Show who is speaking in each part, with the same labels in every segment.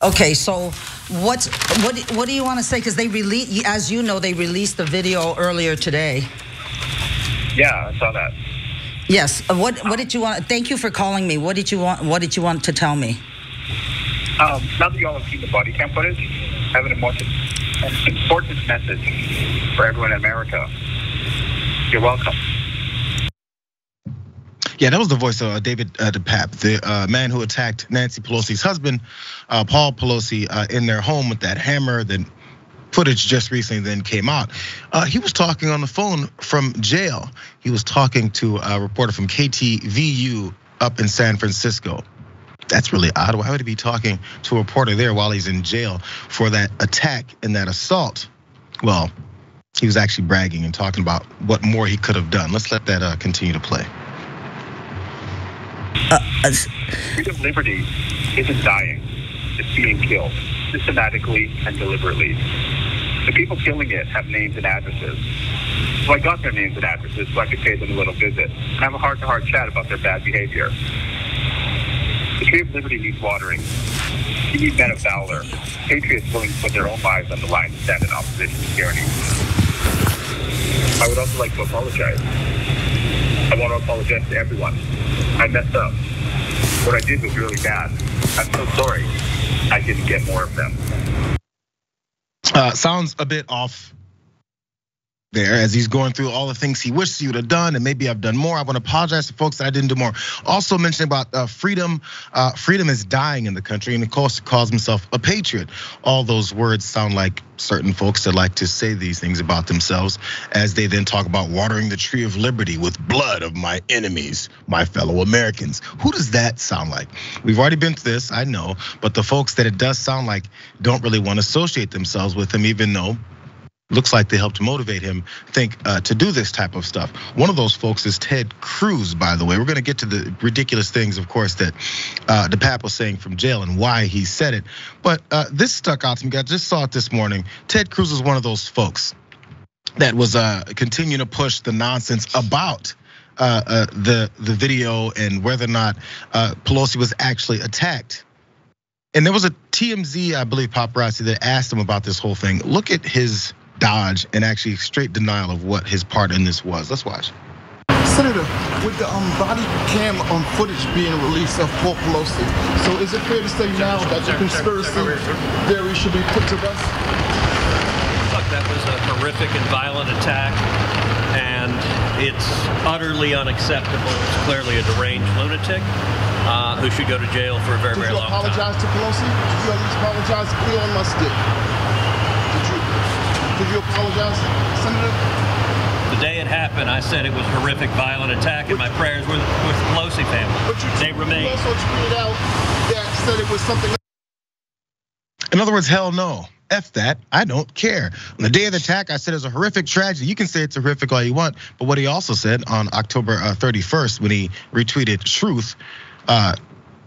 Speaker 1: Okay, so what do you want to say? Because they released, as you know, they released the video earlier today.
Speaker 2: Yeah, I saw that.
Speaker 1: Yes. What did you want? Thank you for calling me. What did you want? What did you want to tell me?
Speaker 2: Now that you all have seen the body cam footage, I have an important message for everyone in America. You're welcome.
Speaker 3: Yeah, that was the voice of David DePape, the man who attacked Nancy Pelosi's husband, Paul Pelosi, in their home with that hammer. Then footage just recently then came out. He was talking on the phone from jail. He was talking to a reporter from KTVU up in San Francisco. That's really odd. Why would he be talking to a reporter there while he's in jail for that attack and that assault? Well, he was actually bragging and talking about what more he could have done. Let's let that continue to play.
Speaker 2: Freedom of liberty isn't dying, it's being killed, systematically and deliberately. The people killing it have names and addresses. So I got their names and addresses so I could pay them a little visit and have a heart-to-heart chat about their bad behavior. The tree of liberty needs watering. You need men of valor, patriots willing to put their own lives on the line to stand in opposition to tyranny. I would also like to apologize. I want to apologize to everyone. I messed up. What I did was really bad. I'm so sorry I didn't get more of them.
Speaker 3: Sounds a bit off there as he's going through all the things he wishes he would have done, and maybe I've done more. I want to apologize to folks that I didn't do more. Also mentioning about freedom. Freedom is dying in the country, and of course calls himself a patriot. All those words sound like certain folks that like to say these things about themselves as they then talk about watering the tree of liberty with blood of my enemies, my fellow Americans. Who does that sound like? We've already been through this, I know, but the folks that it does sound like don't really want to associate themselves with him, even though looks like they helped motivate him to do this type of stuff. One of those folks is Ted Cruz, by the way. We're gonna get to the ridiculous things, of course, that DePape was saying from jail and why he said it. But this stuck out to me. I just saw it this morning. Ted Cruz is one of those folks that was continuing to push the nonsense about the video and whether or not Pelosi was actually attacked. And there was a TMZ, I believe, paparazzi that asked him about this whole thing. Look at his dodge and actually straight denial of what his part in this was. Let's watch.
Speaker 4: Senator, with the body cam footage being released of Paul Pelosi, so is it fair to say now that the conspiracy theory should be put to rest?
Speaker 5: Look, that was a horrific and violent attack, and it's utterly unacceptable. It's clearly a deranged lunatic who should go to jail for a very, very long time.
Speaker 4: Did you apologize to Pelosi? Did you at least apologize? Elon Musk did. Did you apologize, Senator?
Speaker 5: The day it happened, I said it was a horrific, violent attack, and my prayers were with the Pelosi family.
Speaker 4: But
Speaker 5: they remain.
Speaker 4: You also tweeted out that said it was something.
Speaker 3: In other words, hell no. F that, I don't care. On the day of the attack, I said it's a horrific tragedy. You can say it's horrific all you want, but what he also said on October 31st when he retweeted Truth,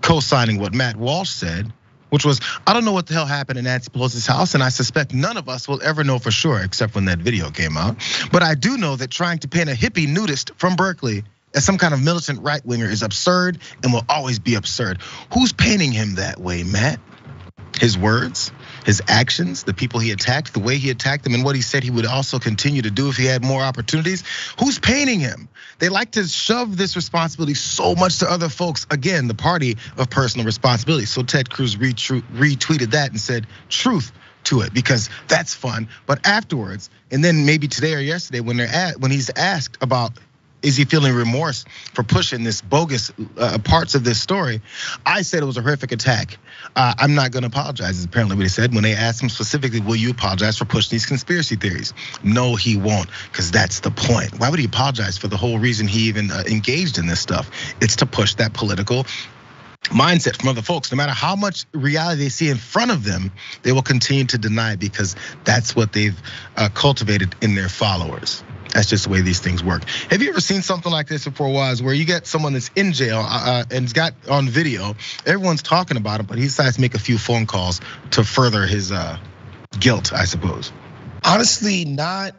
Speaker 3: co-signing what Matt Walsh said, which was, I don't know what the hell happened in Nancy Pelosi's house, and I suspect none of us will ever know for sure, except when that video came out. But I do know that trying to paint a hippie nudist from Berkeley as some kind of militant right-winger is absurd and will always be absurd. Who's painting him that way, Matt? His words, his actions, the people he attacked, the way he attacked them, and what he said he would also continue to do if he had more opportunities. Who's painting him? They like to shove this responsibility so much to other folks. Again, the party of personal responsibility. So Ted Cruz retweeted that and said truth to it because that's fun. But afterwards, and then maybe today or yesterday when he's asked about, is he feeling remorse for pushing this bogus parts of this story? I said it was a horrific attack. I'm not gonna apologize, is apparently what he said. When they asked him specifically, will you apologize for pushing these conspiracy theories? No, he won't, because that's the point. Why would he apologize for the whole reason he even engaged in this stuff? It's to push that political mindset from other folks. No matter how much reality they see in front of them, they will continue to deny it because that's what they've cultivated in their followers. That's just the way these things work. Have you ever seen something like this before, Waz, where you get someone that's in jail and it's got on video, everyone's talking about him, but he decides to make a few phone calls to further his guilt, I suppose?
Speaker 6: Honestly, not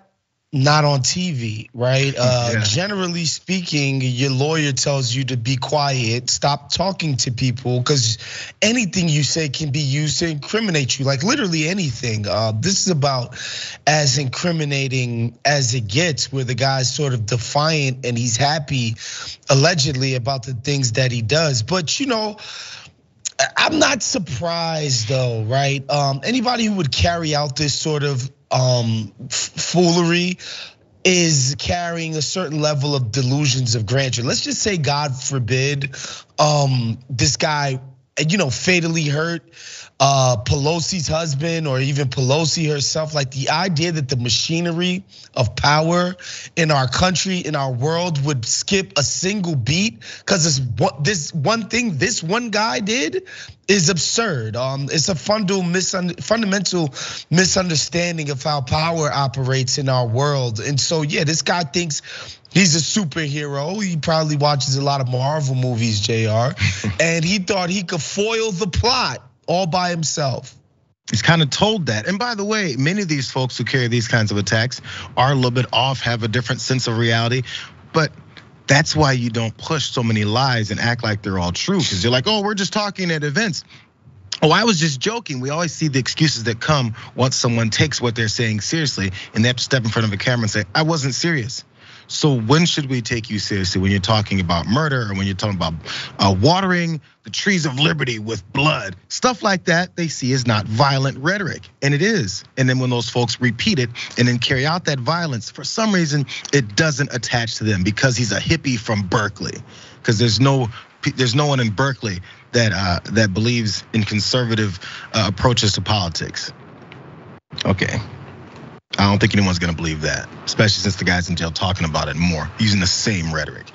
Speaker 6: not on TV, right? Generally speaking, your lawyer tells you to be quiet, stop talking to people, because anything you say can be used to incriminate you, like literally anything. This is about as incriminating as it gets, where the guy's sort of defiant and he's happy, allegedly, about the things that he does. But I'm not surprised though, right? Anybody who would carry out this sort of foolery is carrying a certain level of delusions of grandeur. Let's just say, God forbid, this guy, fatally hurt Pelosi's husband or even Pelosi herself. Like, the idea that the machinery of power in our country, in our world, would skip a single beat because this one thing this one guy did is absurd. It's a fundamental misunderstanding of how power operates in our world. And so, yeah, this guy thinks he's a superhero. He probably watches a lot of Marvel movies, JR, and he thought he could foil the plot all by himself.
Speaker 3: He's kind of told that. And by the way, many of these folks who carry these kinds of attacks are a little bit off, have a different sense of reality. But that's why you don't push so many lies and act like they're all true, because you're like, oh, we're just talking at events. Oh, I was just joking. We always see the excuses that come once someone takes what they're saying seriously, and they have to step in front of a camera and say, I wasn't serious. So when should we take you seriously? When you're talking about murder, or when you're talking about watering the trees of liberty with blood, stuff like that, they see as not violent rhetoric, and it is. And then when those folks repeat it and then carry out that violence, for some reason it doesn't attach to them because he's a hippie from Berkeley. Because there's no one in Berkeley that believes in conservative approaches to politics. Okay. I don't think anyone's gonna believe that, especially since the guy's in jail talking about it more, using the same rhetoric.